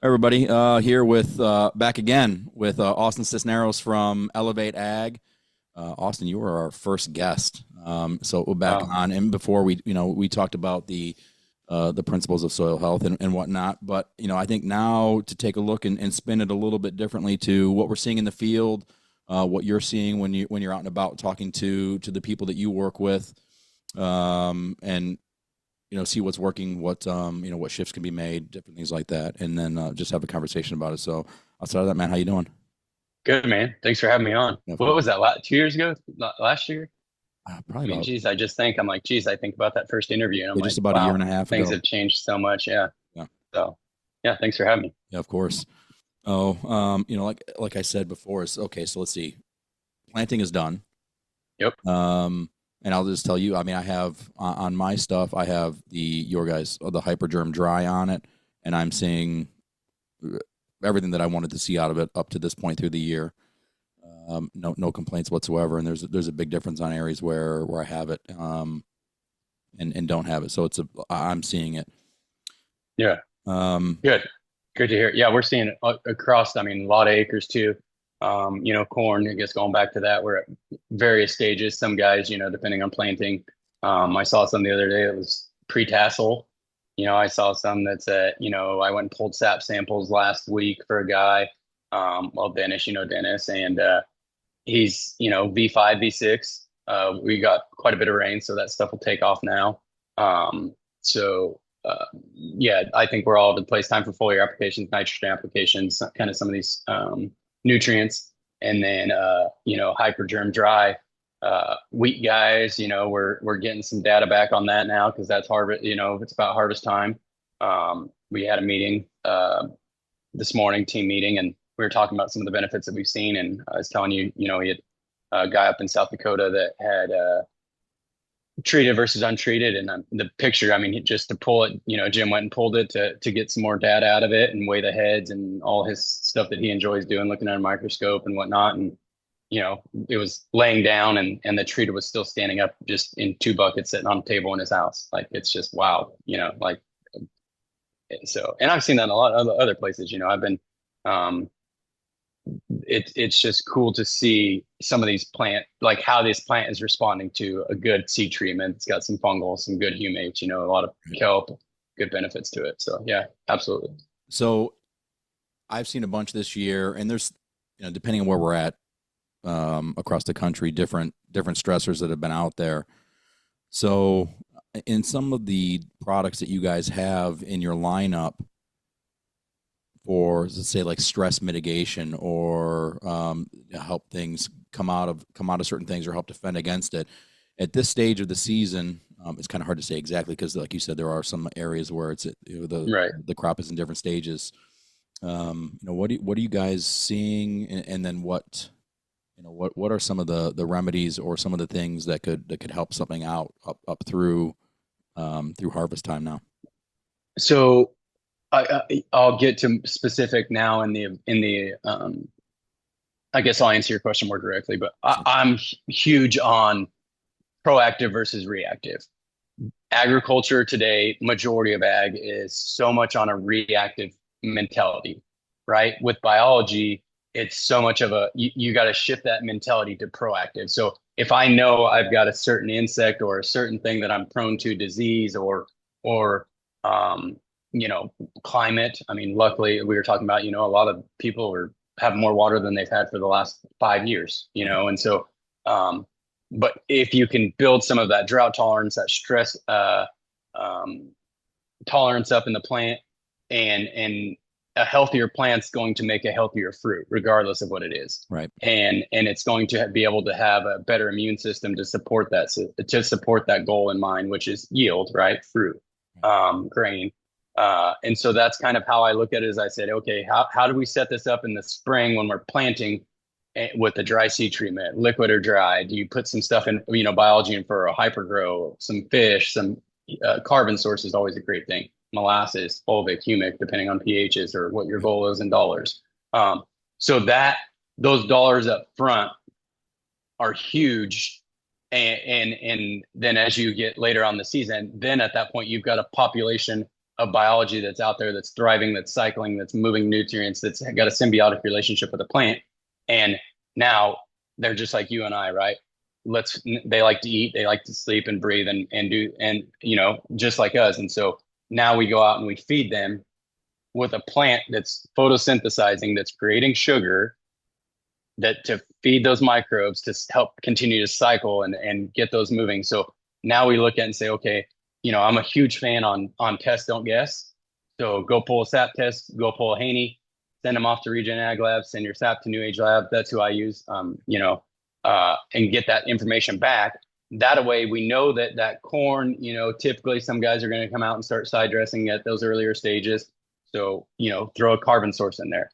Everybody, here with back again with Austin Cisneros from ElevateAg. Austin, you were our first guest, so we're back Wow. on. And before we talked about the principles of soil health and whatnot. But I think now to take a look and spin it a little bit differently to what we're seeing in the field, what you're seeing when you're out and about talking to the people that you work with, and see what's working, what shifts can be made, different things like that, and then just have a conversation about it. So outside of that, man, how you doing? Good, man. Thanks for having me on. Yeah, of What course. was that, 2 years ago? Last year? Probably I mean, about geez, I'm like, geez, I think about that first interview and I'm yeah, like, just about a year and wow, a half things ago. have changed so much. Yeah. Yeah, So, yeah, thanks for having me. yeah, of course. Oh, like I said before, it's okay. So let's see. Planting is done. Yep. And I'll just tell you. I mean, I have on my stuff, I have your guys the Hypergerm dry on it, and I'm seeing everything that I wanted to see out of it up to this point through the year. No complaints whatsoever. And there's a big difference on areas where I have it, and don't have it. So I'm seeing it. Yeah. Um, Good. Good to hear. Yeah, we're seeing it across, I mean, a lot of acres too. Corn, I guess going back to that, we're at various stages. Some guys, depending on planting. I saw some the other day that was pre-tassel. I saw some that's I went and pulled sap samples last week for a guy. Well, Dennis, Dennis, and he's, V5, V6. We got quite a bit of rain, so that stuff will take off now. Yeah, I think we're all over the place. Time for foliar applications, nitrogen applications, kind of some of these nutrients, and then hypergerm dry. Wheat guys, we're getting some data back on that now because that's harvest. It's about harvest time. We had a meeting this morning, team meeting, and we were talking about some of the benefits that we've seen. And I was telling you, he had a guy up in South Dakota that had treated versus untreated, and the picture. I mean, just to pull it, Jim went and pulled it to get some more data out of it and weigh the heads and all his stuff that he enjoys doing, looking at a microscope and whatnot. And it was laying down, and the treater was still standing up, just in two buckets sitting on a table in his house. Like it's just wow, like so. And I've seen that in a lot of other places. I've been um, it's just cool to see some of these like how this plant is responding to a good seed treatment. It's got some fungal, some good humates, a lot of kelp, good benefits to it. So yeah, absolutely. so I've seen a bunch this year, and there's depending on where we're at, across the country, different stressors that have been out there. So in some of the products that you guys have in your lineup for, let's say, like stress mitigation, or help things come out of certain things, or help defend against it at this stage of the season. It's kind of hard to say exactly because, like you said, there are some areas where Right. the crop is in different stages. What are you guys seeing, and then what are some of the remedies or some of the things that could help something out up through harvest time now? So I'll get to specific now in the I guess I'll answer your question more directly, but I'm huge on proactive versus reactive. Agriculture today, majority of ag is so much on a reactive mentality, right? With biology, it's so much of you got to shift that mentality to proactive. So if I know I've got a certain insect or a certain thing that I'm prone to disease or um, you know, climate. I mean, luckily we were talking about, a lot of people have more water than they've had for the last 5 years, and so um, but if you can build some of that drought tolerance, that stress um, tolerance up in the plant, and a healthier plant's going to make a healthier fruit, regardless of what it is, Right. and it's going to be able to have a better immune system to support that goal in mind, which is yield, right? Fruit, grain. And so that's kind of how I look at it. As I said, okay, how do we set this up in the spring when we're planting with the dry seed treatment, liquid or dry? Do you put some stuff in, biology in for a hypergrow, some fish, some carbon source is always a great thing. Molasses, fulvic, humic, depending on pHs or what your Right. goal is in dollars. Um, so that those dollars up front are huge. And then as you get later on the season, then at that point you've got a population of biology that's out there, that's thriving, that's cycling, that's moving nutrients, that's got a symbiotic relationship with the plant. And now they're just like you and I, right? They like to eat, they like to sleep and breathe and do, and, just like us. And so now we go out and we feed them with a plant that's photosynthesizing, that's creating sugar, that to feed those microbes to help continue to cycle and get those moving. So now we look at and say, okay, I'm a huge fan on test, don't guess. So go pull a SAP test, go pull a Haney, send them off to Regen Ag Lab, send your SAP to New Age Lab. That's who I use. And get that information back. That way we know that corn, typically some guys are going to come out and start side dressing at those earlier stages. So, throw a carbon source in there.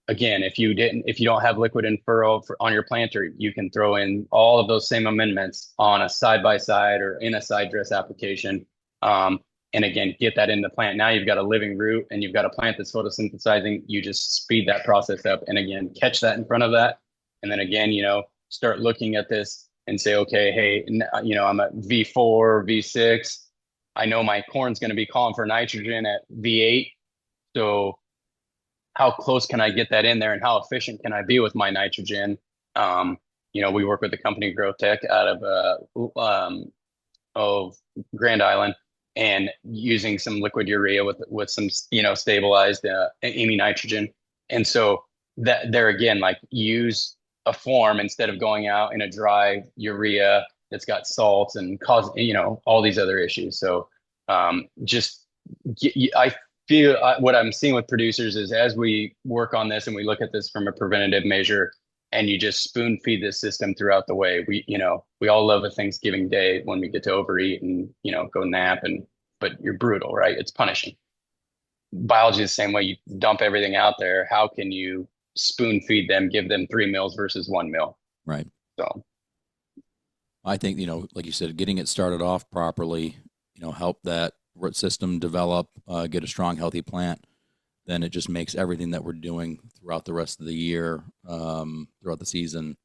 Again, if you don't have liquid and furrow on your planter, you can throw in all of those same amendments on a side by side or in a side dress application. And again, get that in the plant. Now you've got a living root and you've got a plant that's photosynthesizing. You just speed that process up and again, catch that in front of that. And then again, start looking at this and say, okay, hey, I'm at V4, V6. I know my corn's going to be calling for nitrogen at V8. So how close can I get that in there and how efficient can I be with my nitrogen? We work with the company Growth Tech out of Grand Island and using some liquid urea with some, stabilized amine nitrogen. And so that there again, like use a form instead of going out in a dry urea that's got salts and cause, all these other issues. So I feel what I'm seeing with producers is as we work on this and we look at this from a preventative measure and you just spoon feed this system throughout the way, we all love a Thanksgiving day when we get to overeat and, go nap but you're brutal, right? It's punishing. Biology is the same way. You dump everything out there. How can you spoon feed them, give them 3 meals versus 1 meal? Right. So I think, like you said, getting it started off properly, help that root system develop, get a strong, healthy plant, then it just makes everything that we're doing throughout the rest of the year, throughout the season,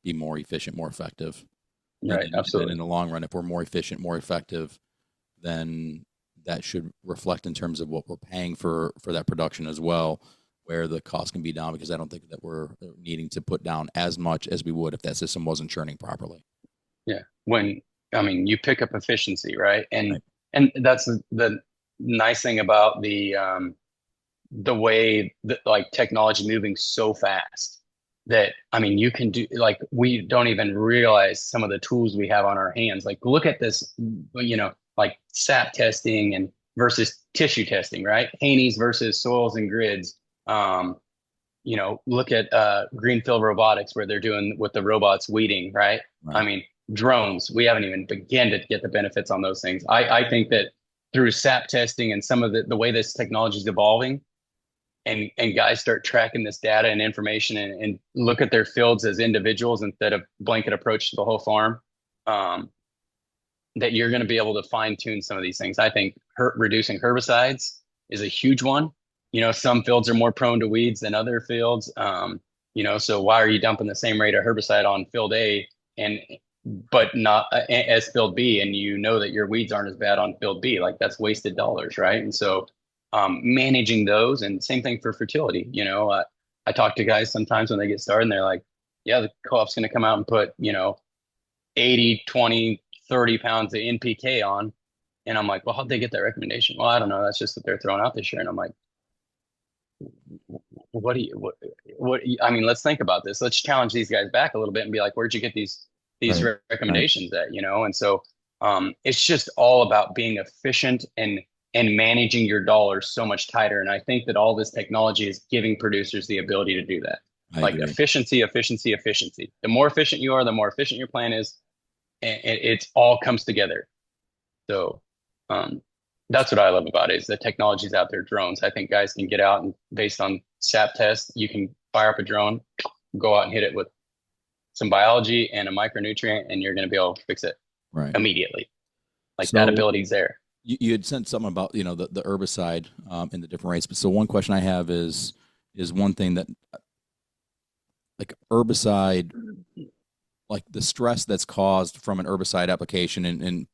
be more efficient, more effective. Right, absolutely. And in the long run, if we're more efficient, more effective, then that should reflect in terms of what we're paying for that production as well, where the cost can be down, because I don't think that we're needing to put down as much as we would if that system wasn't churning properly. Yeah. You pick up efficiency, right? And that's the nice thing about the way that like technology moving so fast that, you can do, like, we don't even realize some of the tools we have on our hands. Like, look at this, like SAP testing and versus tissue testing, right? Haney's versus soils and grids. Look at Greenfield Robotics where they're doing with the robots weeding, right? Drones, we haven't even begun to get the benefits on those things. I think that through SAP testing and some of the way this technology is evolving and guys start tracking this data and information and look at their fields as individuals instead of blanket approach to the whole farm, that you're going to be able to fine tune some of these things. I think reducing herbicides is a huge one. Some fields are more prone to weeds than other fields. So why are you dumping the same rate of herbicide on field A but not as field B, and that your weeds aren't as bad on field B? Like, that's wasted dollars, right? And so managing those, and same thing for fertility. I talk to guys sometimes when they get started and they're like, yeah, the co-op's going to come out and put 80, 20, 30 pounds of NPK on. And I'm like, well, how'd they get that recommendation? Well, I don't know. That's just what they're throwing out this year. And I'm like, let's think about this. Let's challenge these guys back a little bit and be like, where'd you get these right. recommendations at, And so it's just all about being efficient and managing your dollars so much tighter. And I think that all this technology is giving producers the ability to do that. I agree. Efficiency. The more efficient you are, the more efficient your plan is. And it all comes together. So that's what I love about it, is the technology's out there. Drones. I think guys can get out and, based on SAP tests, you can fire up a drone, go out and hit it with some biology and a micronutrient, and you're going to be able to fix it immediately. So that ability's there. You had said something about the herbicide and the different rates. But so one question I have is one thing that, like, herbicide, like the stress that's caused from an herbicide application in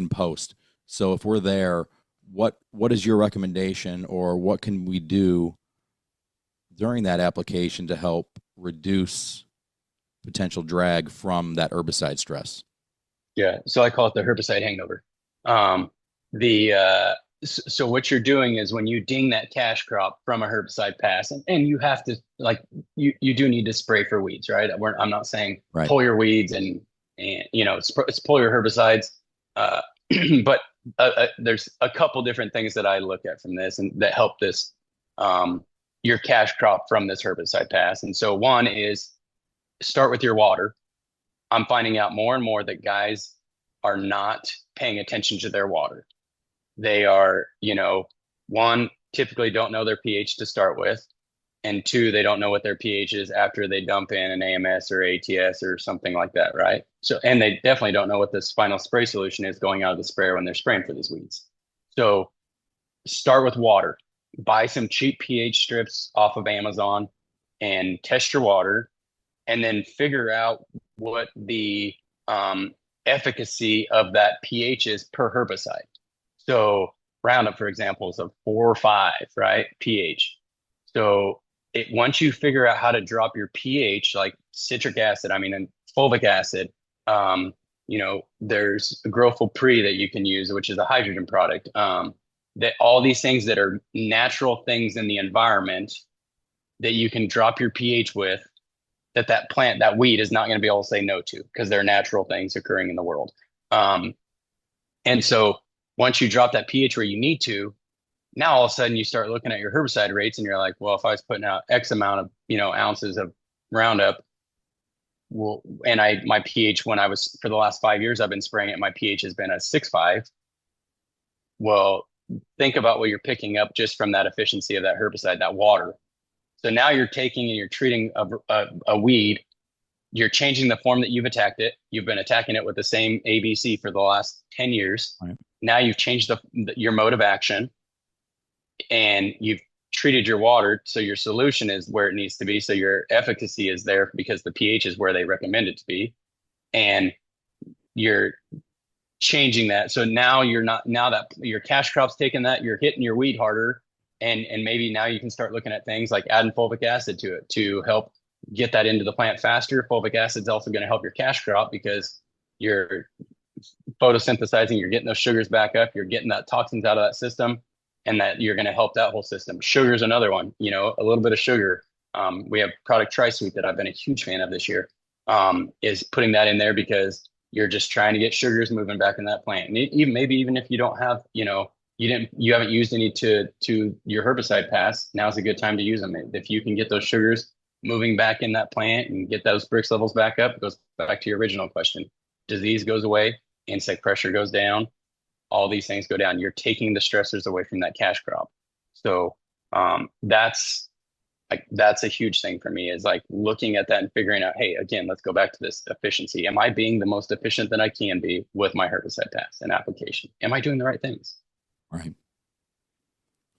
post, So if we're there, what is your recommendation, or what can we do during that application to help reduce potential drag from that herbicide stress? Yeah, so I call it the herbicide hangover. Um, the so what you're doing is when you ding that cash crop from a herbicide pass, and you have to like you do need to spray for weeds, right? I'm not saying Right. pull your weeds and pull your herbicides, uh, but there's a couple different things that I look at from this and that help this your cash crop from this herbicide pass. And so one is start with your water. I'm finding out more and more that guys are not paying attention to their water. They are, one, typically don't know their pH to start with. And two, they don't know what their pH is after they dump in an AMS or ATS or something like that, right? So, and they definitely don't know what this final spray solution is going out of the sprayer when they're spraying for these weeds. So start with water. Buy some cheap pH strips off of Amazon and test your water, and then figure out what the efficacy of that pH is per herbicide. So Roundup, for example, is a 4 or 5, right? pH. So once you figure out how to drop your pH, like citric acid, and fulvic acid, there's Growful Pre that you can use, which is a hydrogen product. That all these things that are natural things in the environment that you can drop your pH with, that plant, that weed is not going to be able to say no to, because they're natural things occurring in the world. And so once you drop that pH where you need to, now all of a sudden you start looking at your herbicide rates and you're like, well, if I was putting out X amount of, ounces of Roundup, well, and my pH when I was, for the last 5 years, I've been spraying it, my pH has been a 6.5. Well, think about what you're picking up just from that efficiency of that herbicide, that water. So now you're taking and you're treating a weed. You're changing the form that you've attacked it. You've been attacking it with the same ABC for the last 10 years. Right. Now you've changed your mode of action, and you've treated your water so your solution is where it needs to be. So your efficacy is there because the pH is where they recommend it to be. And you're changing that. So now now that your cash crop's taking that, you're hitting your weed harder. And maybe now you can start looking at things like adding fulvic acid to it to help get that into the plant faster. Fulvic acid is also going to help your cash crop because you're photosynthesizing, you're getting those sugars back up, you're getting that toxins out of that system, and that you're going to help that whole system. Sugar is another one, a little bit of sugar. We have product TriSweet that I've been a huge fan of this year, is putting that in there because you're just trying to get sugars moving back in that plant. And even if you don't have, you haven't used any to your herbicide pass, now's a good time to use them. If you can get those sugars moving back in that plant and get those Brix levels back up, it goes back to your original question. Disease goes away, insect pressure goes down, all these things go down. You're taking the stressors away from that cash crop. So that's a huge thing for me, is like looking at that and figuring out, hey, again, let's go back to this efficiency. Am I being the most efficient that I can be with my herbicide pass and application? Am I doing the right things? Right.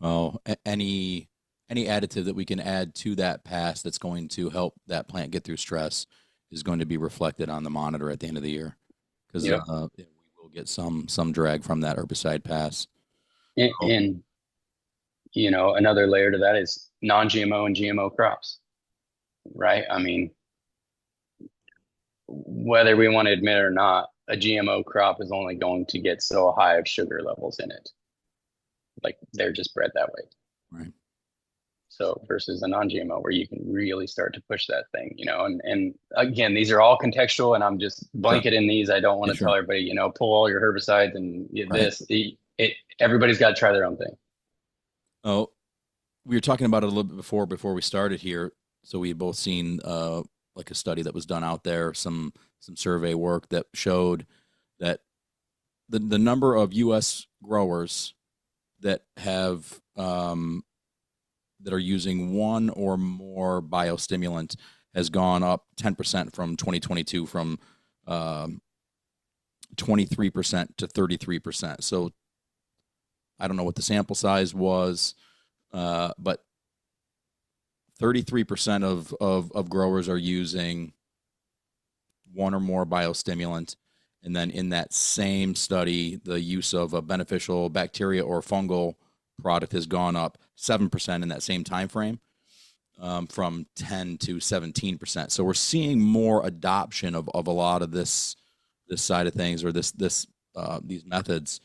Well, any additive that we can add to that pass that's going to help that plant get through stress is going to be reflected on the monitor at the end of the year, because Yep. we will get some drag from that herbicide pass. And another layer to that is non-GMO and GMO crops, right? Whether we want to admit it or not, a GMO crop is only going to get so high of sugar levels in it. Like they're just bred that way. Right. So versus a non-GMO where you can really start to push that thing, and again, these are all contextual, and I'm just blanketing these. I don't want to tell everybody, pull all your herbicides and everybody's got to try their own thing. Oh, we were talking about it a little bit before we started here. So we had both seen like a study that was done out there, some survey work that showed that the number of U.S. growers that have that are using one or more biostimulant has gone up 10% from 2022, from 23% to 33%. So I don't know what the sample size was, but 33% of growers are using one or more biostimulant, And then in that same study, the use of a beneficial bacteria or fungal product has gone up 7% in that same time frame, from 10 to 17%. So we're seeing more adoption of a lot of this side of things, or these methods.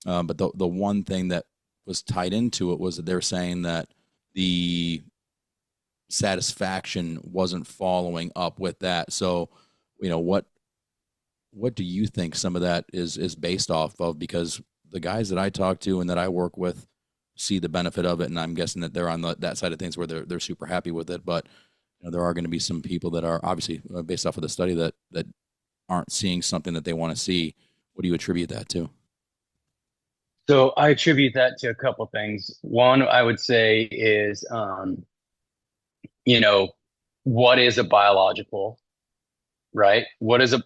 But the one thing that was tied into it was that they're saying that the satisfaction wasn't following up with that. So, what do you think some of that is based off of? Because the guys that I talk to and that I work with see the benefit of it, and I'm guessing that they're on that side of things where they're super happy with it. But there are going to be some people that are obviously, based off of the study, that aren't seeing something that they want to see. What do you attribute that to? So I attribute that to a couple things. One, I would say is, you know, what is a biological, right?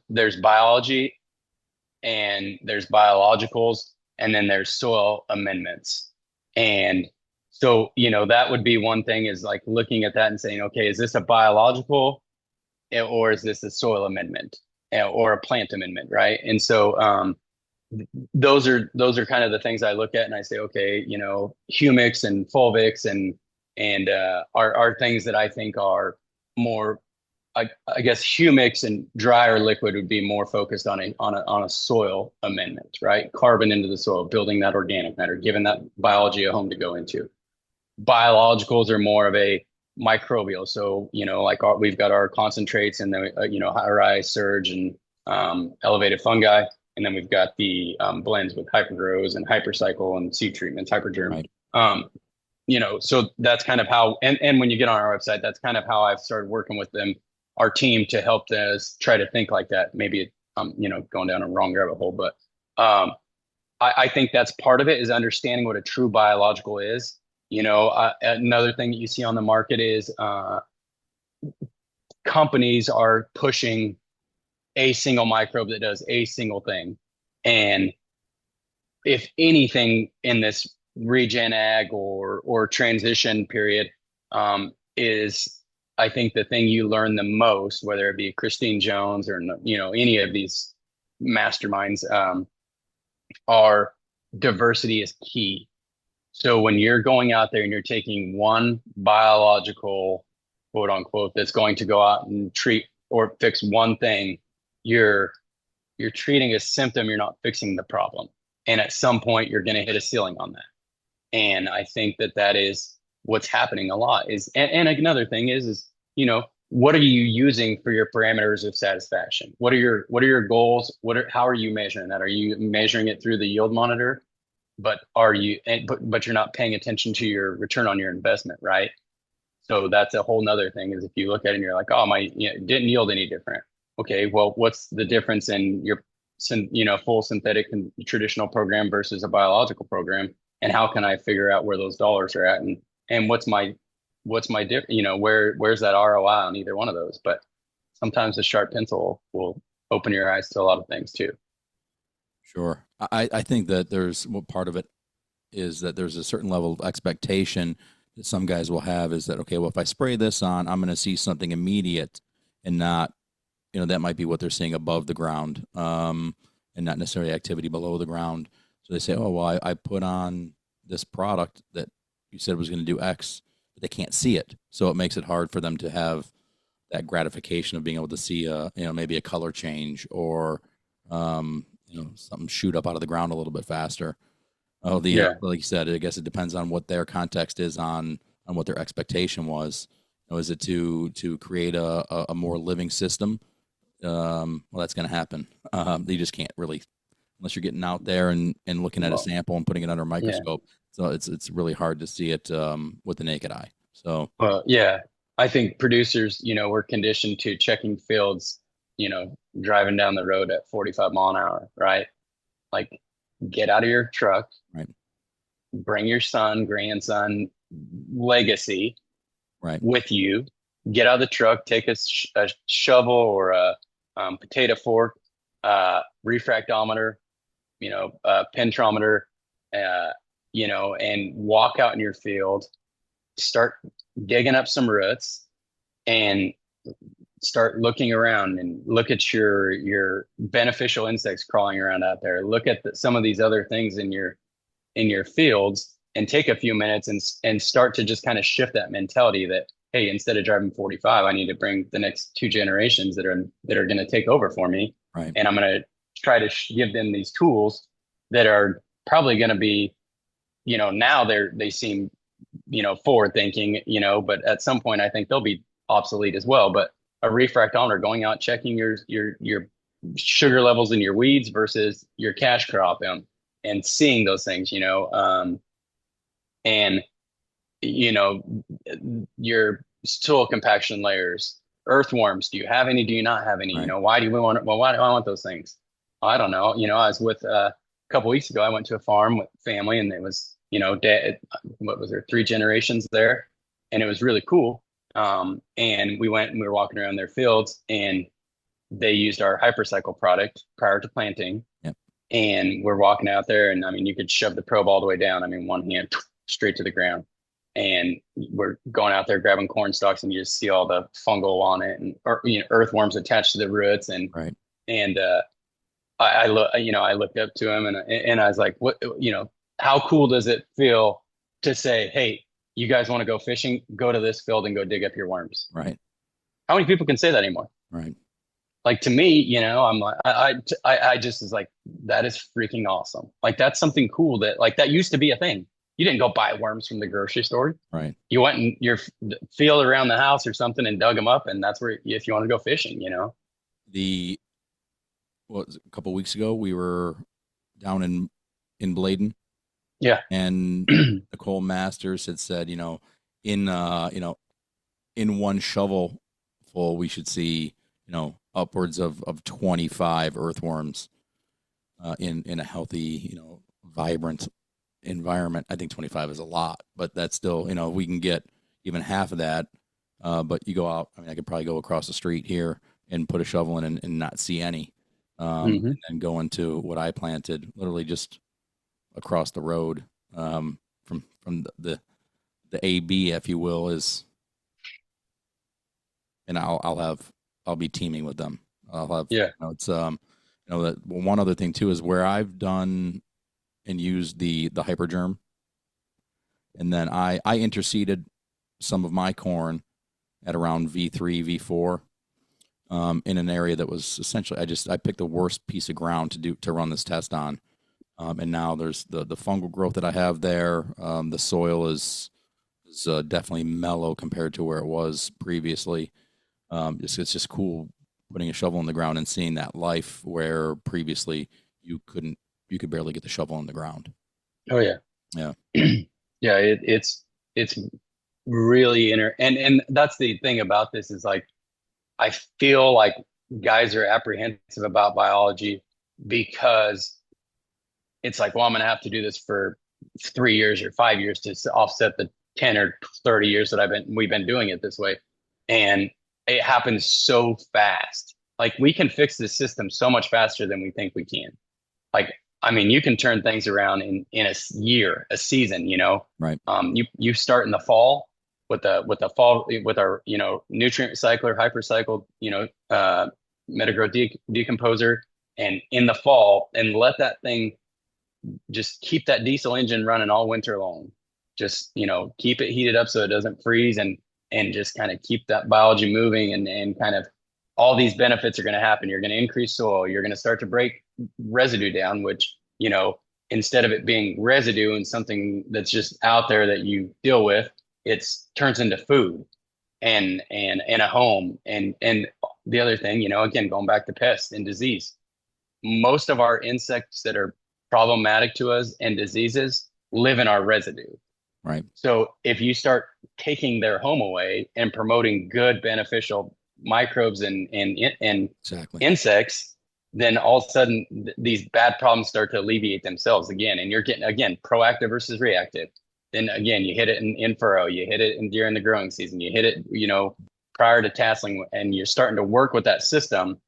There's biology and there's biologicals, and then there's soil amendments. And so, that would be one thing, is like looking at that and saying, okay, is this a biological, or is this a soil amendment, or a plant amendment, right? And so, those are kind of the things I look at, and I say, okay, humics and fulvics and are things that I think are more, I guess humics and dry or liquid would be more focused on a soil amendment, right? Carbon into the soil, building that organic matter, giving that biology a home to go into. Biologicals are more of a microbial. So, like we've got our concentrates and the, high rise, surge, and elevated fungi. And then we've got the blends with hypergrows and hypercycle and seed treatments, hypergerm. Right. So that's kind of how, and when you get on our website, that's kind of how I've started working with them, our team, to help us try to think like that. Maybe, going down a wrong rabbit hole, but I think that's part of it, is understanding what a true biological is. Another thing that you see on the market is companies are pushing a single microbe that does a single thing. And if anything in this regen ag or transition period, is, I think, the thing you learn the most, whether it be Christine Jones or, any of these masterminds, are diversity is key. So when you're going out there and you're taking one biological, quote unquote, that's going to go out and treat or fix one thing, you're treating a symptom, you're not fixing the problem. And at some point you're going to hit a ceiling on that. And I think that is what's happening a lot, is, and another thing is, what are you using for your parameters of satisfaction? What are your goals? How are you measuring that? Are you measuring it through the yield monitor? But but you're not paying attention to your return on your investment, right? So that's a whole nother thing, is if you look at it and you're like, oh, my, it didn't yield any different. Okay, well, what's the difference in your, full synthetic and traditional program versus a biological program? And how can I figure out where those dollars are at? And what's my where's that ROI on either one of those? But sometimes a sharp pencil will open your eyes to a lot of things too. Sure. I think that part of it is that there's a certain level of expectation that some guys will have, is that, okay, well, if I spray this on, I'm going to see something immediate, and not, that might be what they're seeing above the ground, and not necessarily activity below the ground. So they say, oh, well, I put on this product that you said was going to do X, but they can't see it. So it makes it hard for them to have that gratification of being able to see maybe a color change, or, something shoot up out of the ground a little bit faster. Oh, like you said, I guess it depends on what their context is on what their expectation was. Is it to create a more living system? Well, that's going to happen. You just can't really, unless you're getting out there and looking at a sample and putting it under a microscope. So it's really hard to see it with the naked eye. So, I think producers, we're conditioned to checking fields, driving down the road at 45 mile an hour, right? Like, get out of your truck, right, bring your son, grandson, legacy, right, with you. Get out of the truck, take a shovel or a potato fork, refractometer, pentrometer, and walk out in your field, start digging up some roots, and start looking around and look at your beneficial insects crawling around out there. Look at some of these other things in your fields, and take a few minutes and start to just kind of shift that mentality that, hey, instead of driving 45, I need to bring the next two generations that are going to take over for me, Right. and I'm going to try to give them these tools that are probably going to be, now they seem, forward thinking, but at some point I think they'll be obsolete as well. But a refractometer, going out checking your sugar levels in your weeds versus your cash crop, and seeing those things, and your soil compaction layers, earthworms. Do you have any? Do you not have any? Right. Why do we want it? Well, why do I want those things? I don't know. I was with a couple weeks ago. I went to a farm with family, and it was, dad, what was there, three generations there, and it was really cool. And we went and we were walking around their fields, and they used our hypercycle product prior to planting. Yep. And we're walking out there, and I mean, you could shove the probe all the way down. I mean, one hand straight to the ground. And we're going out there grabbing corn stalks, and you just see all the fungal on it, and earthworms attached to the roots. And Right. and I looked up to him, and I was like, what, how cool does it feel to say, hey, you guys want to go fishing? Go to this field and go dig up your worms. Right. How many people can say that anymore? Right. Like, to me, I'm like, I just is like, that is freaking awesome. Like, that's something cool that used to be a thing. You didn't go buy worms from the grocery store. Right. You went in your field around the house or something and dug them up, and that's where, if you want to go fishing, The what was it, a couple of weeks ago we were down in Bladen, Yeah. and Nicole Masters had said, in in one shovel full we should see, upwards of 25 earthworms in a healthy, vibrant environment. I think 25 is a lot, but that's still, we can get even half of that. But you go out, I mean, I could probably go across the street here and put a shovel in and not see any. And then go into what I planted literally just across the road, from the AB, if you will, is, and I'll be teaming with them. I'll have, Yeah. it's, that one other thing too is where I've done and used the hypergerm, and then I interseeded some of my corn at around V3, V4, in an area that was essentially, I picked the worst piece of ground to run this test on. And now there's the fungal growth that I have there. The soil is definitely mellow compared to where it was previously. It's just cool putting a shovel in the ground and seeing that life where previously you could barely get the shovel in the ground. Oh yeah. Yeah. Yeah. It's really and that's the thing about this is, like, I feel like guys are apprehensive about biology because it's like, well, I'm going to have to do this for 3 years or 5 years to offset the 10 or 30 years that we've been doing it this way. And it happens so fast. Like, we can fix this system so much faster than we think we can. Like, I mean, you can turn things around in a year, a season, Right. You start in the fall with our, nutrient recycler, hypercycled, metagrow decomposer, and in the fall, and let that thing just keep that diesel engine running all winter long. Just, keep it heated up so it doesn't freeze, and just kind of keep that biology moving, and kind of all these benefits are going to happen. You're going to increase soil. You're going to start to break residue down, which, instead of it being residue and something that's just out there that you deal with, it turns into food and a home. And the other thing, again, going back to pests and disease, most of our insects that are problematic to us and diseases live in our residue. Right. So if you start taking their home away and promoting good, beneficial microbes and Exactly. insects, then all of a sudden these bad problems start to alleviate themselves again. And you're getting, again, proactive versus reactive. Then again, you hit it in furrow, you hit it during the growing season, you hit it, prior to tasseling, and you're starting to work with that system.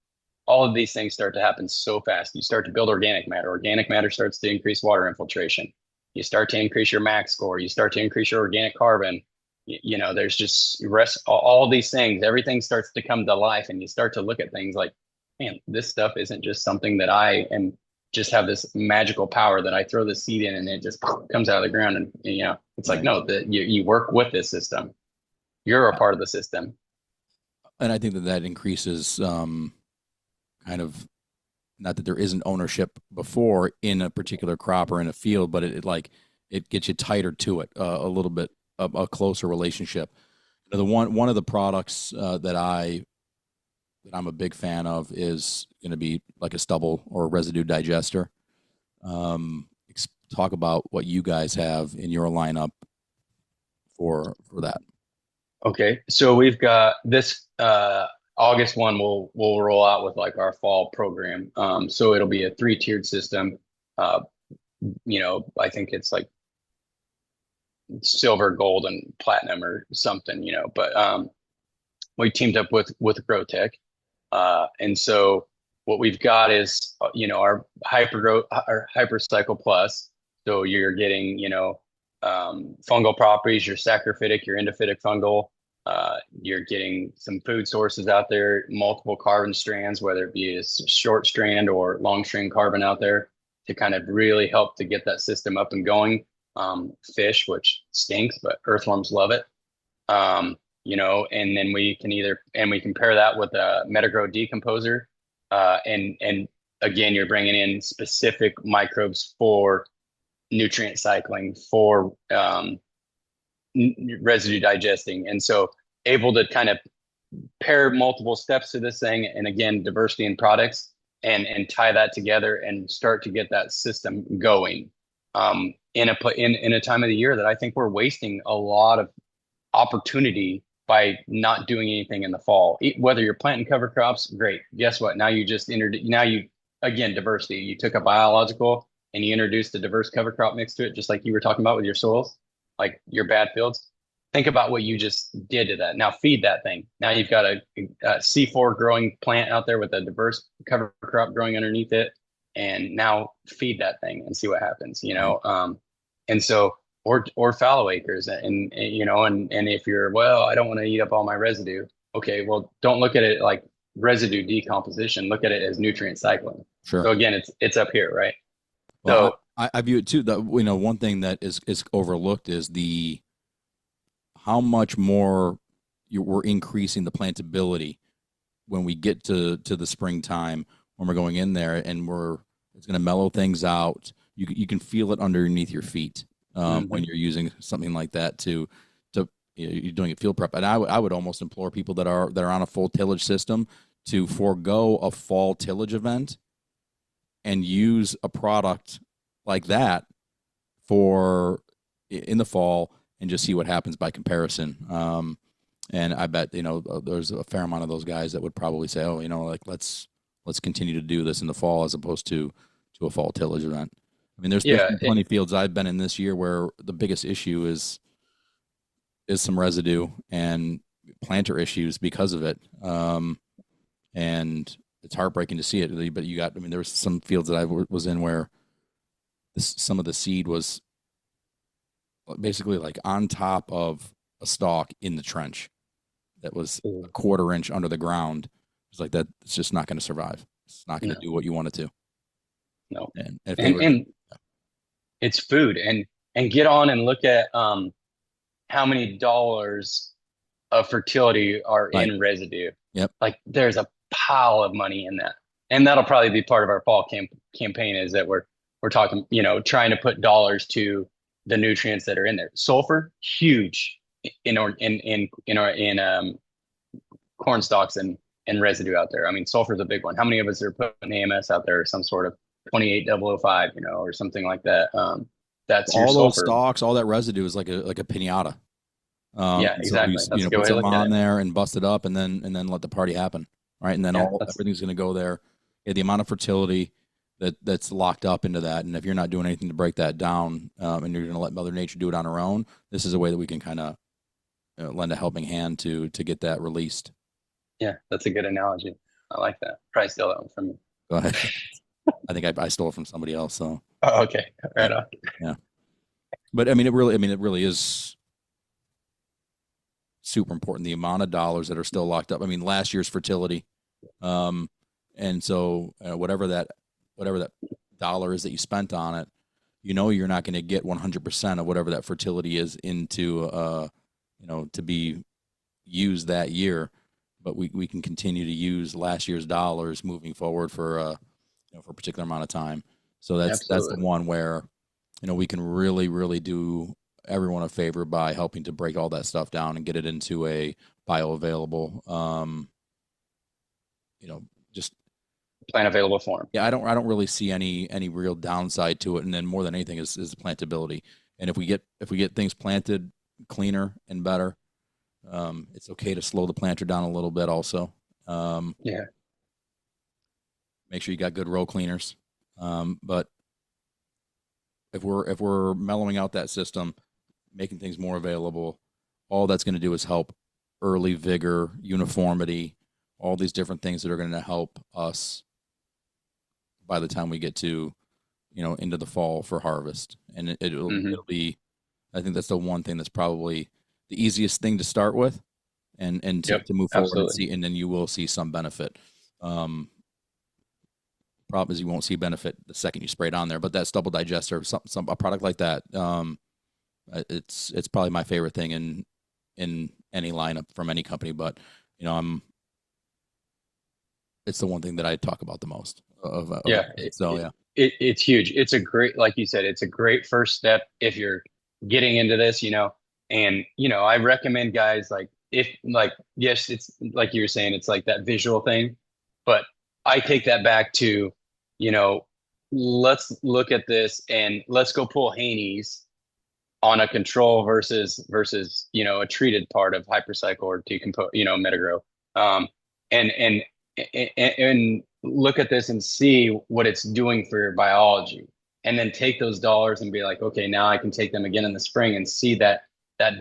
All of these things start to happen so fast. You start to build organic matter. Organic matter starts to increase water infiltration. You start to increase your max score. You start to increase your organic carbon. there's just rest, all these things, everything starts to come to life, and you start to look at things like, man, this stuff isn't just something that I am just have this magical power that I throw the seed in and it just comes out of the ground. And it's like, Right. no, that you work with this system. You're a part of the system. And I think that increases kind of, not that there isn't ownership before in a particular crop or in a field, but it gets you tighter to it a little bit, a closer relationship. The one of the products that I'm a big fan of is going to be like a stubble or a residue digester. Um, Talk about what you guys have in your lineup for that. Okay, so we've got this August 1 we'll roll out with like our fall program. So it'll be a three-tiered system. Uh, I think it's like silver, gold, and platinum or something, but we teamed up with GrowTech. And so what we've got is our our Hypercycle Plus. So you're getting, fungal properties, your saprophytic, your endophytic fungal. You're getting some food sources out there, multiple carbon strands, whether it be a short strand or long strand carbon out there to kind of really help to get that system up and going. Fish, which stinks, but earthworms love it. And then we can pair that with a Metagrow decomposer. And again, you're bringing in specific microbes for nutrient cycling, for residue digesting. And so able to kind of pair multiple steps to this thing. And again, diversity in products and tie that together and start to get that system going. In a time of the year that I think we're wasting a lot of opportunity by not doing anything in the fall. Whether you're planting cover crops, great. Guess what? Now again, diversity. You took a biological and you introduced a diverse cover crop mix to it, just like you were talking about with your soils, like your bad fields. Think about what you just did to that. Now feed that thing. Now you've got a C4 growing plant out there with a diverse cover crop growing underneath it. And now feed that thing and see what happens, and so or fallow acres and if you're, well, I don't want to eat up all my residue. Okay, well, don't look at it like residue decomposition. Look at it as nutrient cycling. Sure. So again, it's up here, right? Well, So I view it too. That one thing that is overlooked is the how much more we're increasing the plantability when we get to the springtime, when we're going in there and it's going to mellow things out. You can feel it underneath your feet when you're using something like that to you're doing a field prep. And I would almost implore people that are on a full tillage system to forego a fall tillage event and use a product like that for in the fall and just see what happens by comparison. And I bet there's a fair amount of those guys that would probably say, oh, like let's continue to do this in the fall as opposed to a fall tillage event. I mean, there's been plenty of fields I've been in this year where the biggest issue is some residue and planter issues because of it. And it's heartbreaking to see it. But there was some fields that I was in where some of the seed was basically like on top of a stalk in the trench that was a quarter inch under the ground. It's like that. It's just not going to survive. It's not going to do what you want it to. No. And it's food and get on and look at how many dollars of fertility are in residue. Yep. Like there's a pile of money in that. And that'll probably be part of our fall campaign is that we're talking, trying to put dollars to the nutrients that are in there. Sulfur, huge in corn stalks and residue out there. I mean, sulfur is a big one. How many of us are putting AMS out there or some sort of 28005, or something like that? That's all your those sulfur. stalks, all that residue is like a pinata. Yeah, exactly. So we, put some on there and bust it up, and then let the party happen, right? And then everything's going to go there. Yeah, the amount of fertility that's locked up into that, and if you're not doing anything to break that down, and you're going to let Mother Nature do it on her own, this is a way that we can kind of lend a helping hand to get that released. Yeah, that's a good analogy. I like that. Probably steal that one from me. Go ahead. I think I stole it from somebody else. So. Oh, okay. Right on. Yeah. But I mean, it really is. super important. The amount of dollars that are still locked up. I mean, last year's fertility, and so whatever that dollar is that you spent on it, you're not going to get 100% of whatever that fertility is into, to be used that year. But we can continue to use last year's dollars moving forward for for a particular amount of time. So that's the one where, we can really, really do everyone a favor by helping to break all that stuff down and get it into a bioavailable, just plant available form. Yeah, I don't really see any real downside to it. And then more than anything is the plantability. And if we get things planted cleaner and better, it's okay to slow the planter down a little bit also. Yeah. Make sure you got good row cleaners. But if we're mellowing out that system, making things more available, all that's going to do is help early vigor, uniformity, all these different things that are going to help us by the time we get to, into the fall for harvest. And it'll be, I think that's the one thing that's probably the easiest thing to start with and to move forward and see, and then you will see some benefit. Problem is you won't see benefit the second you spray it on there, but that stubble digester, a product like that, it's probably my favorite thing in any lineup from any company, but it's the one thing that I talk about the most it's huge. It's a great, like you said, it's a great first step if you're getting into this, and, I recommend guys yes, it's like you were saying, it's like that visual thing, but I take that back to, let's look at this and let's go pull Haney's on a control versus, a treated part of hypercycle or decompose, Metagrow. And look at this and see what it's doing for your biology, and then take those dollars and be like, okay, now I can take them again in the spring and see that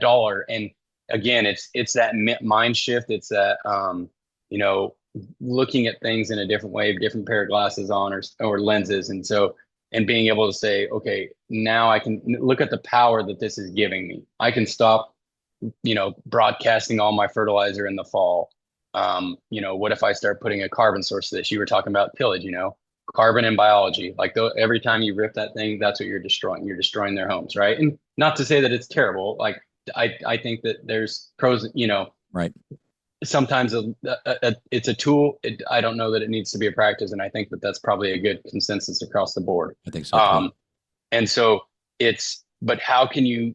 dollar. And again, it's that mind shift. It's that, looking at things in a different way, different pair of glasses on or lenses. And being able to say, okay, now I can look at the power that this is giving me. I can stop, broadcasting all my fertilizer in the fall. What if I start putting a carbon source to this? You were talking about tillage, carbon and biology. Like every time you rip that thing, that's what you're destroying. You're destroying their homes, right? And not to say that it's terrible. Like I think that there's pros, right. Sometimes it's a tool. I don't know that it needs to be a practice, and I think that that's probably a good consensus across the board. I think so too. And so but how can you,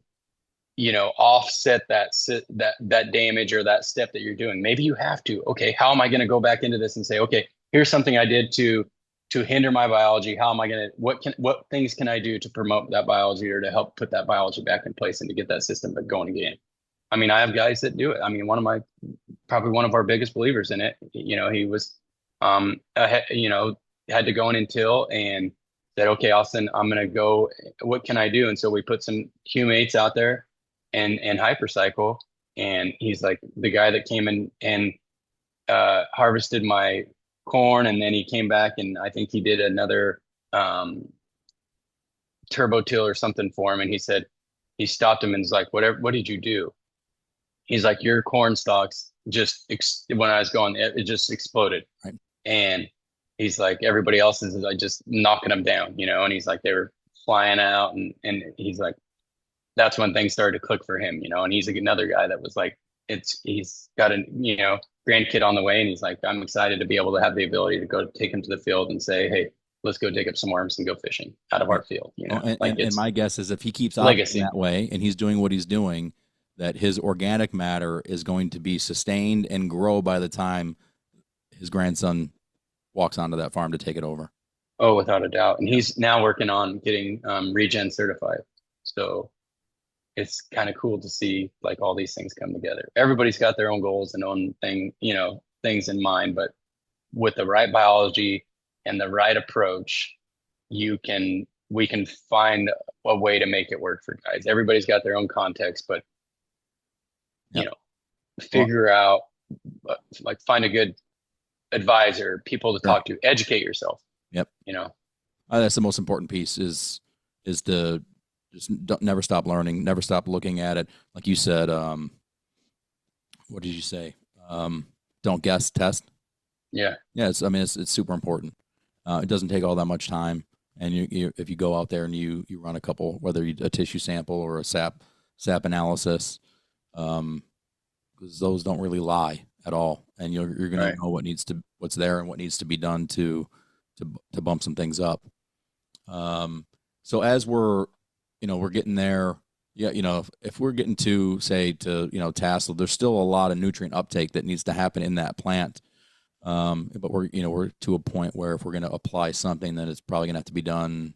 offset that damage or that step that you're doing? Maybe you have to. Okay, how am I going to go back into this and say, okay, here's something I did to hinder my biology. How am I going to? What things can I do to promote that biology or to help put that biology back in place and to get that system going again? I mean, I have guys that do it. I mean, probably one of our biggest believers in it, he was, had to go in and till and said, okay, Austin, I'm going to go, what can I do? And so we put some humates out there and hypercycle. And he's like the guy that came in and harvested my corn. And then he came back and I think he did another turbo till or something for him. And he said, he stopped him and was like, what did you do? He's like, your corn stalks when I was going, it just exploded. Right. And he's like, everybody else is like just knocking them down, and he's like, they were flying out. And he's like, that's when things started to click for him, and he's another guy that was like, he's got a, grandkid on the way. And he's like, I'm excited to be able to have the ability to go take him to the field and say, hey, let's go dig up some worms and go fishing out of our field. And my guess is if he keeps operating that way and he's doing what he's doing, that his organic matter is going to be sustained and grow by the time his grandson walks onto that farm to take it over. Oh, without a doubt. And he's now working on getting regen certified. So it's kind of cool to see like all these things come together. Everybody's got their own goals and own things in mind, but with the right biology and the right approach, we can find a way to make it work for guys. Everybody's got their own context, but figure out, like, find a good advisor, people to talk to, educate yourself. Yep. That's the most important piece is to just never stop learning, never stop looking at it. Like you said, what did you say? Don't guess, test. Yeah. Yeah, it's super important. It doesn't take all that much time, and if you go out there and you run a couple, whether a tissue sample or a sap analysis, because those don't really lie at all, and you're going Right. to know what's there and what needs to be done to bump some things up. So as we're getting there, yeah, if we're getting to say to tassel, there's still a lot of nutrient uptake that needs to happen in that plant. But we're to a point where if we're going to apply something, then it's probably going to have to be done,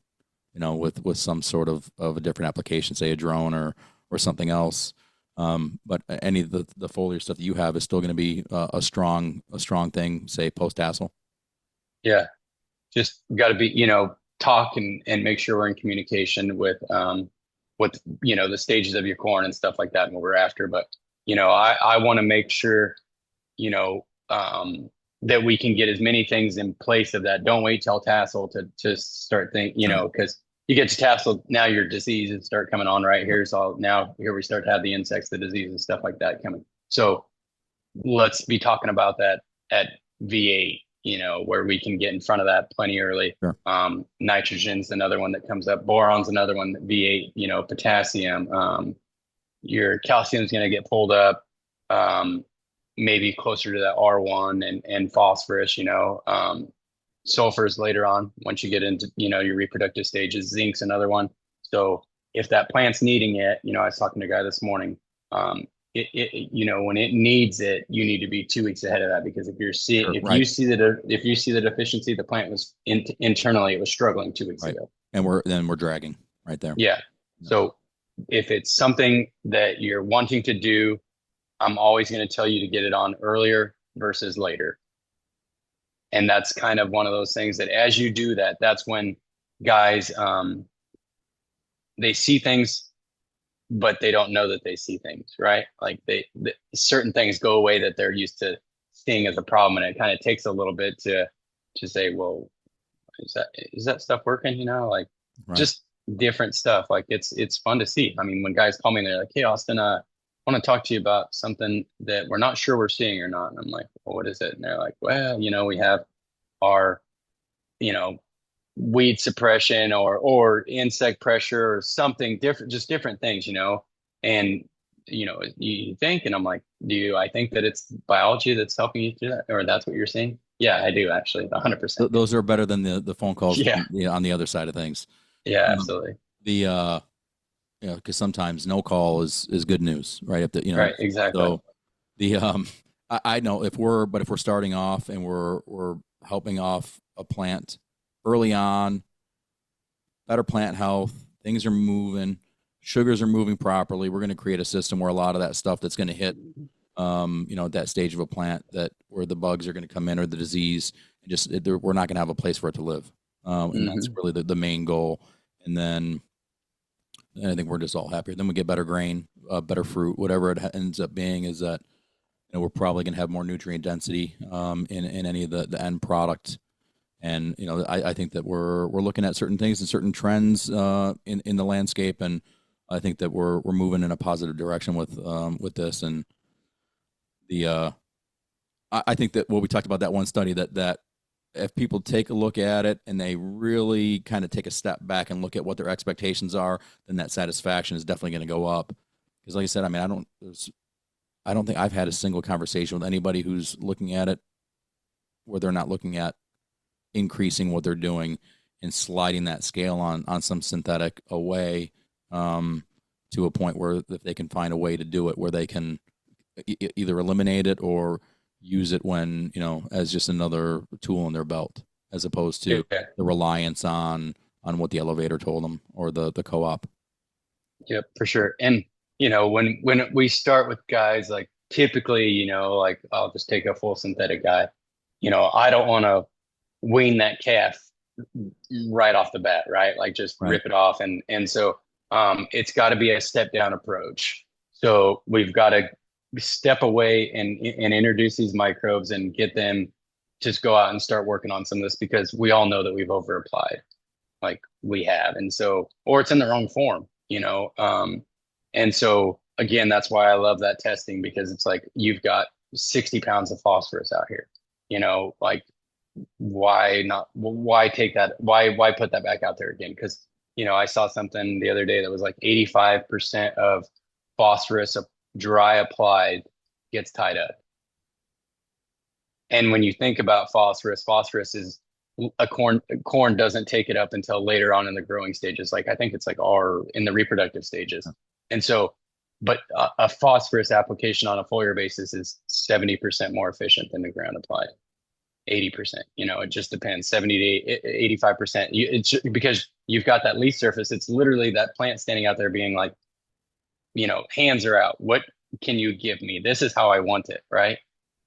with some sort of a different application, say a drone or something else. But any of the foliar stuff that you have is still going to be a strong thing, say post tassel. Yeah. Just got to be, talk and make sure we're in communication with, the stages of your corn and stuff like that and what we're after. But, I want to make sure, you know, that we can get as many things in place of that. Don't wait till tassel to start thinking, Sure. because you get to tassel, now your diseases start coming on right here. So now here we start to have the insects, the disease and stuff like that coming. So let's be talking about that at V8, where we can get in front of that plenty early. Sure. Nitrogen's another one that comes up. Boron's another one, V8, potassium. Your calcium's going to get pulled up, maybe closer to that R1 and phosphorus, sulfurs later on once you get into, your reproductive stages. Zinc's another one. So if that plant's needing it, I was talking to a guy this morning, when it needs it, you need to be 2 weeks ahead of that, because if Sure, right. if you see the deficiency, the plant was internally, it was struggling 2 weeks Right. ago. And we're dragging right there. Yeah. So if it's something that you're wanting to do, I'm always going to tell you to get it on earlier versus later. And that's kind of one of those things that as you do that, that's when guys, they see things, but they don't know that they see things, right? Like certain things go away that they're used to seeing as a problem. And it kind of takes a little bit to say, well, is that stuff working? Like Right. just different stuff. Like it's fun to see. I mean, when guys call me and they're like, "Hey, Austin, I want to talk to you about something that we're not sure we're seeing or not." And I'm like, "Well, what is it?" And they're like, "Well, we have our, weed suppression or insect pressure or something different, just different things, and you think, and I'm like, I think that it's biology that's helping you through that, or that's what you're seeing? Yeah, I do actually, 100%. Those are better than the phone calls Yeah. on the other side of things. Yeah, absolutely. Because sometimes no call is good news, right? Right, exactly. So the I know if we're starting off and we're helping off a plant early on, better plant health, things are moving, sugars are moving properly. We're going to create a system where a lot of that stuff that's going to hit, at that stage of a plant, that where the bugs are going to come in or the disease, we're not going to have a place for it to live. And that's really the main goal. And then I think we're just all happier. Then we get better grain, better fruit, whatever it ends up being. Is that we're probably going to have more nutrient density in any of the end product. And I think that we're looking at certain things and certain trends in the landscape, and I think that we're moving in a positive direction with this. And I think that what we talked about, that one study, that if people take a look at it and they really kind of take a step back and look at what their expectations are, then that satisfaction is definitely going to go up. Because like I said, I mean, I don't think I've had a single conversation with anybody who's looking at it where they're not looking at increasing what they're doing and sliding that scale on some synthetic away to a point where if they can find a way to do it where they can either eliminate it or use it when, as just another tool in their belt, as opposed to the reliance on what the elevator told them or the co-op. Yep, for sure. And, when we start with guys, like typically, like I'll just take a full synthetic guy, I don't want to wean that calf right off the bat, right? Like just rip it off. And so it's got to be a step down approach. So we've got to step away and introduce these microbes and get them just go out and start working on some of this, because we all know that we've over applied, like we have. And so, or it's in the wrong form, and so again, that's why I love that testing, because it's like you've got 60 pounds of phosphorus out here. Like, why not? Why take that? Why put that back out there again? Because I saw something the other day that was like 85% of phosphorus dry applied gets tied up. And when you think about phosphorus is a corn doesn't take it up until later on in the growing stages. Like, I think it's like in the reproductive stages. And so, but a phosphorus application on a foliar basis is 70% more efficient than the ground applied. 80%, it just depends. 70 to 85%. It's because you've got that leaf surface. It's literally that plant standing out there being like, hands are out. What can you give me? This is how I want it, right?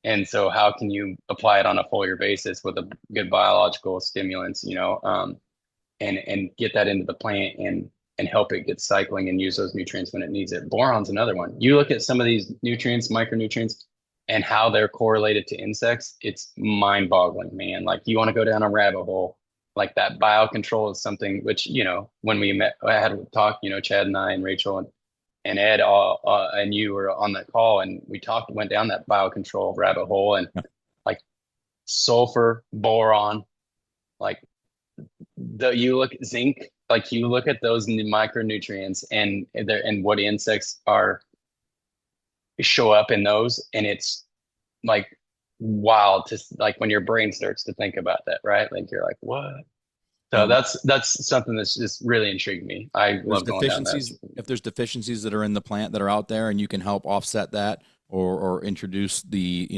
And so how can you apply it on a foliar basis with a good biological stimulants, and get that into the plant and help it get cycling and use those nutrients when it needs it. Boron's another one. You look at some of these nutrients, micronutrients, and how they're correlated to insects, it's mind-boggling, man. Like, you want to go down a rabbit hole. Like, that biocontrol is something which, when we met, I had a talk, Chad and I and Rachel and Ed and you were on that call, and we went down that biocontrol rabbit hole, and like sulfur, boron, like you look zinc, like you look at those micronutrients and what insects show up in those, and it's like wild to like when your brain starts to think about that, right? Like, you're like, what? So Um, that's something that's just really intrigued me. I there's love going down that. deficiencies. If there's deficiencies that are in the plant that are out there, and you can help offset that, or introduce give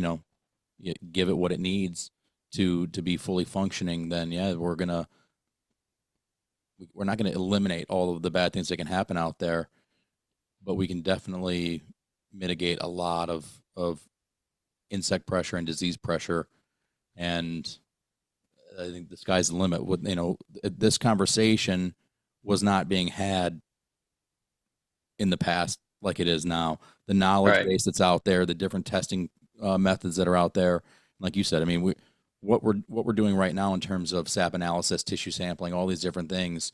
it what it needs to be fully functioning, then yeah, we're not gonna eliminate all of the bad things that can happen out there, but we can definitely mitigate a lot of insect pressure and disease pressure. And I think the sky's the limit. This conversation was not being had in the past like it is now. The knowledge Right. base that's out there, the different testing methods that are out there, like you said, I mean, what we're doing right now in terms of sap analysis, tissue sampling, all these different things.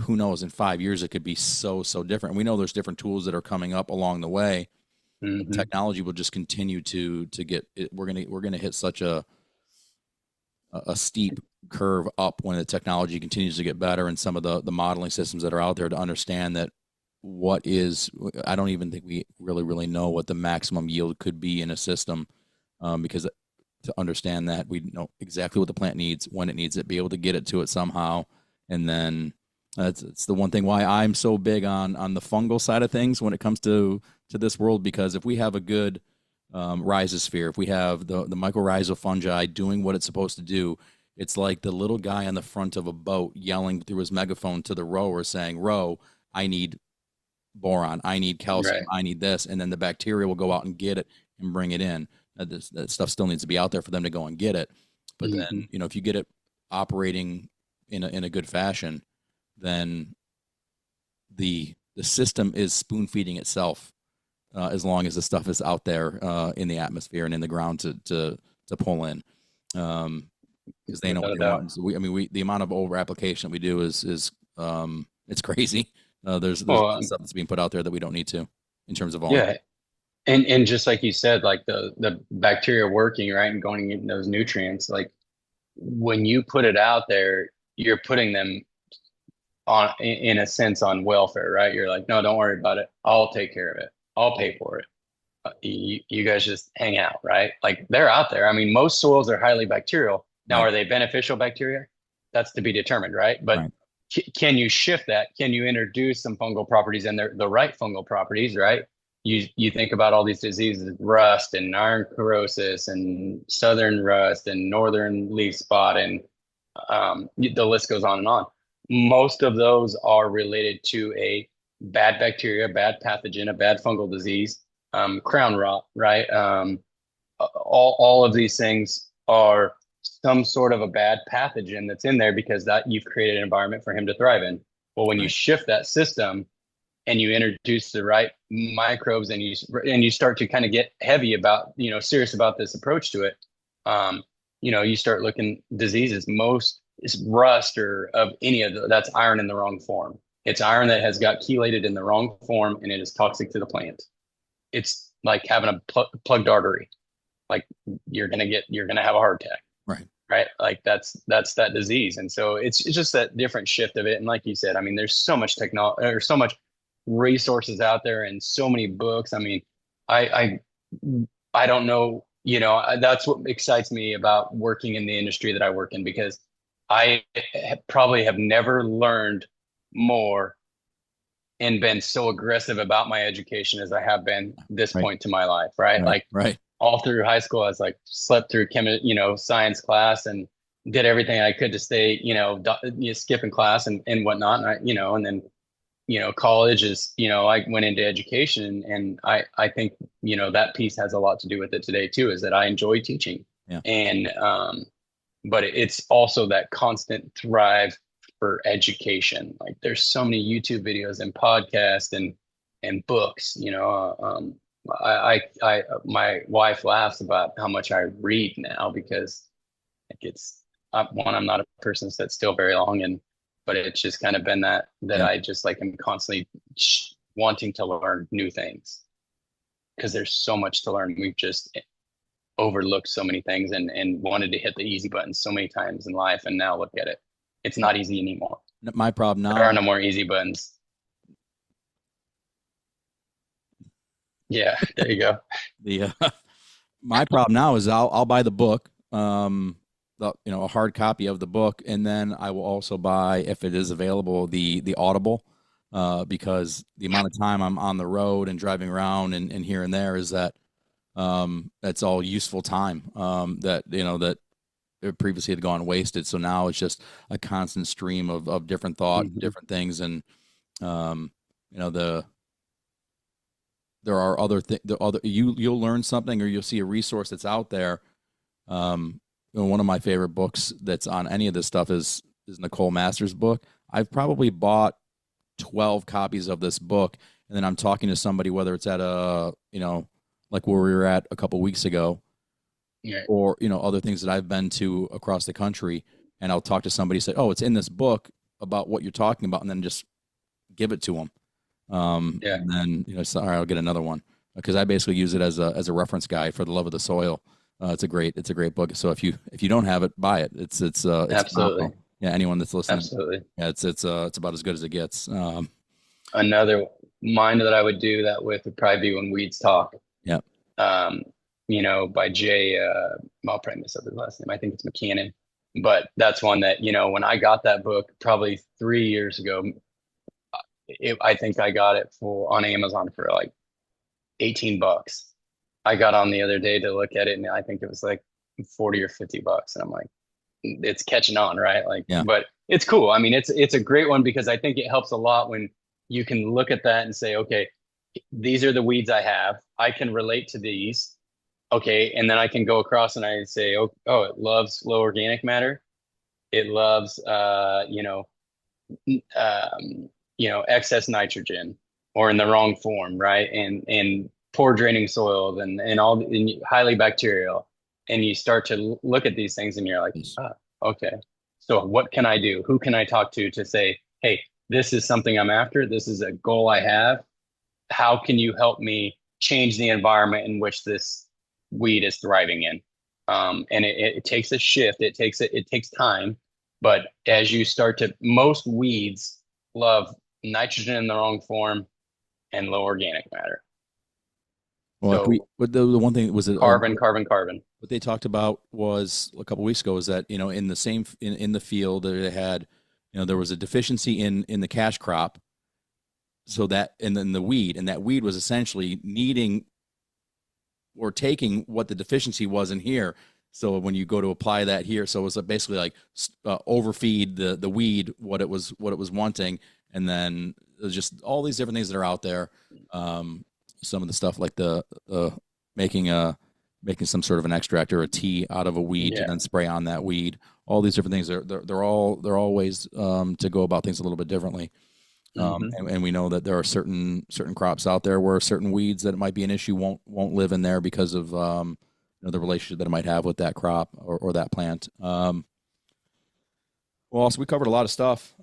Who knows? In 5 years, it could be so different. We know there's different tools that are coming up along the way. Mm-hmm. Technology will just continue to get. We're gonna hit such a steep curve up when the technology continues to get better, and some of the modeling systems that are out there to understand that I don't even think we really know what the maximum yield could be in a system, because to understand that, we know exactly what the plant needs, when it needs it, be able to get it to it somehow. And then it's the one thing why I'm so big on the fungal side of things when it comes to this world, because if we have a good rhizosphere, if we have the mycorrhizal fungi doing what it's supposed to do, it's like the little guy on the front of a boat yelling through his megaphone to the rower saying, row, I need boron, I need calcium, Right. I need this. And then the bacteria will go out and get it and bring it in. That stuff still needs to be out there for them to go and get it. But Mm-hmm. then, if you get it operating in a good fashion, then the system is spoon feeding itself, as long as the stuff is out there in the atmosphere and in the ground to pull in, because they know Without what a they want. doubt. And so the amount of over application we do is it's crazy. There's Well, stuff that's being put out there that we don't need to, in terms of volume. yeah. And just like you said, like the bacteria working, right, and going in those nutrients, like when you put it out there, you're putting them in a sense on welfare, right? You're like, no, don't worry about it. I'll take care of it. I'll pay for it. You guys just hang out, right? Like, they're out there. I mean, most soils are highly bacterial. Now, Right. are they beneficial bacteria? That's to be determined, right? But Right. can you shift that? Can you introduce some fungal properties and the right fungal properties, right? You think about all these diseases, rust and iron corrosis and southern rust and northern leaf spot, and the list goes on and on. Most of those are related to a bad bacteria, bad pathogen, a bad fungal disease, crown rot, right? All of these things are some sort of a bad pathogen that's in there because that you've created an environment for him to thrive in. Well, when you Right. shift that system and you introduce the right microbes, and you start to kind of get heavy about, serious about this approach to it, um, you start looking diseases. Most is rust or of any of that's iron in the wrong form. It's iron that has got chelated in the wrong form, and it is toxic to the plant. It's like having a plugged artery. Like you're gonna have a heart attack, Right. right? Like that's that disease. And so it's just that different shift of it. And like you said, I mean, there's so much technology, there's so much resources out there, and so many books. I mean, I I don't know, that's what excites me about working in the industry that I work in, because I probably have never learned more and been so aggressive about my education as I have been this Right. point to my life, right? Right. Like Right. all through high school, I was like slept through science class and did everything I could to stay, skipping class and whatnot. And and then, college is, I went into education, and I think, that piece has a lot to do with it today too, is that I enjoy teaching. Yeah. And, but it's also that constant thrive for education. Like there's so many YouTube videos and podcasts and books, my wife laughs about how much I read now, because it's one, I'm not a person that sits still very long, but it's just kind of been that Yeah. I just like am constantly wanting to learn new things, because there's so much to learn. We've just overlooked so many things, and wanted to hit the easy button so many times in life. And now look at it. It's not easy anymore. My problem There are now, no more easy buttons. Yeah, there you go. the my problem now is I'll buy the book, a hard copy of the book, and then I will also buy, if it is available, the Audible, because the amount of time I'm on the road and driving around and here and there is that that's all useful time, that that it previously had gone wasted. So now it's just a constant stream of different thought, Mhm. different things, and um, there are you'll learn something, or you'll see a resource that's out there. One of my favorite books that's on any of this stuff is Nicole Masters' book. I've probably bought 12 copies of this book, and then I'm talking to somebody, whether it's at like where we were at a couple weeks ago, Yeah. or other things that I've been to across the country, and I'll talk to somebody, say, "Oh, it's in this book about what you're talking about," and then just give it to them. Yeah. And then so, all right, I'll get another one, because I basically use it as a reference guide for The Love of the Soil. It's a great book. So if you don't have it, buy it. It's Absolutely. phenomenal. Yeah, anyone that's listening, Absolutely. yeah, it's about as good as it gets. Another mine that I would do that with would probably be When Weeds Talk. Yeah, Um, by Jay, I'll probably mess up his last name. I think it's McCannon. But that's one that, when I got that book probably 3 years ago, I think I got it on Amazon for like $18. I got on the other day to look at it, and I think it was like 40 or $50. And I'm like, it's catching on, right? Like, yeah, but it's cool. I mean, it's a great one, because I think it helps a lot when you can look at that and say, okay, these are the weeds I have. I can relate to these. Okay. And then I can go across and I say, oh, it loves low organic matter. It loves, excess nitrogen or in the wrong form, right? And poor draining soils and all and highly bacterial. And you start to look at these things and you're like, yes. okay. So what can I do? Who can I talk to say, hey, this is something I'm after. This is a goal I have. How can you help me change the environment in which this weed is thriving in? And it takes a shift. It takes time. But as you start to, most weeds love nitrogen in the wrong form and low organic matter. Well, if So the one thing was it carbon, carbon, carbon. what they talked about was a couple weeks ago, is that in the same in the field that they had, there was a deficiency in the cash crop, so that, and then the weed, and that weed was essentially needing or taking what the deficiency was in here. So when you go to apply that here, so it was basically like overfeed the weed what it was wanting, and then there's just all these different things that are out there. Some of the stuff like the making some sort of an extract or a tea out of a weed to Yeah. then spray on that weed. All these different things, they're all ways to go about things a little bit differently. And we know that there are certain crops out there where certain weeds that might be an issue won't live in there because of the relationship that it might have with that crop or that plant. Well, so we covered a lot of stuff.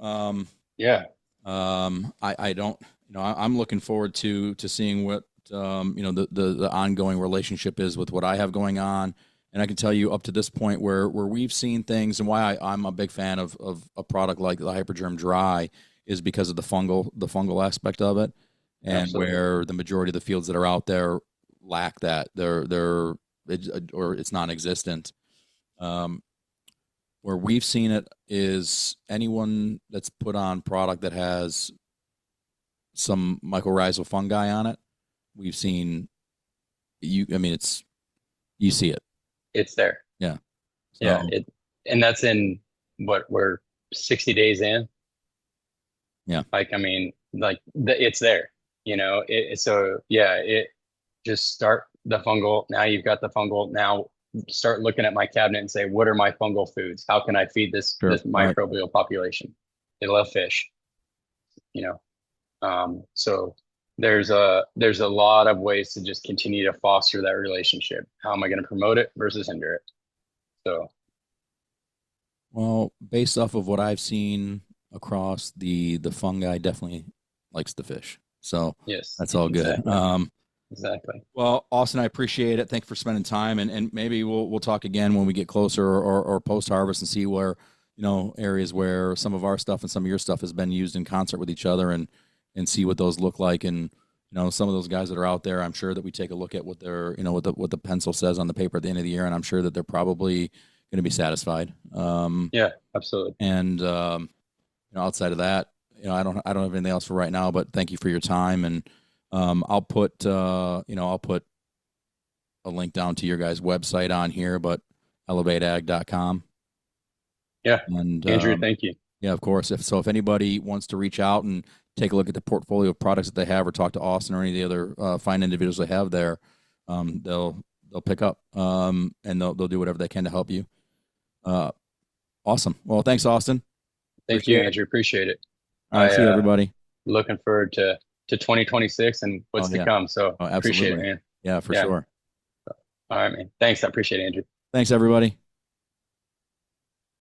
Yeah. I don't, I'm looking forward to seeing what, the ongoing relationship is with what I have going on. And I can tell you up to this point where we've seen things, and why I'm a big fan of a product like the Hypergerm Dry is because of the fungal aspect of it, and Absolutely. where the majority of the fields that are out there lack that. Or it's non-existent. Um, where we've seen it is anyone that's put on product that has some mycorrhizal fungi on it. We've seen you. I mean, you see it. It's there. Yeah. Yeah. So And that's in what we're 60 days in. yeah, Like, I mean, like it's there, so yeah, it just start the fungal. Now you've got the fungal. Now start looking at my cabinet and say, what are my fungal foods? How can I feed sure. this Right. microbial population? They love fish, you know. So there's a lot of ways to just continue to foster that relationship. How am I going to promote it versus hinder it? So Well, based off of what I've seen across the fungi, definitely likes the fish. So yes, that's all good. exactly, exactly. Well, Austin, I appreciate it. Thanks for spending time, and maybe we'll talk again when we get closer, or post harvest, and see where, areas where some of our stuff and some of your stuff has been used in concert with each other, and see what those look like. And some of those guys that are out there, I'm sure that we take a look at what their, what the pencil says on the paper at the end of the year, and I'm sure that they're probably going to be satisfied. Yeah, absolutely. And outside of that, I don't have anything else for right now. But thank you for your time, and I'll put a link down to your guys' website on here, but ElevateAg.com. Yeah, And Andrew, thank you. yeah, of course. If anybody wants to reach out and take a look at the portfolio of products that they have, or talk to Austin or any of the other fine individuals they have there, they'll pick up, and they'll do whatever they can to help you. Uh, awesome. Well, thanks, Austin. Thank you, Appreciate it. Andrew. Appreciate it. All right, I see you, everybody. looking forward to 2026 and Oh what's to yeah. come. So Oh, appreciate it, absolutely. man. Yeah, for Yeah. sure. All right, man. Thanks. I appreciate it, Andrew. Thanks, everybody.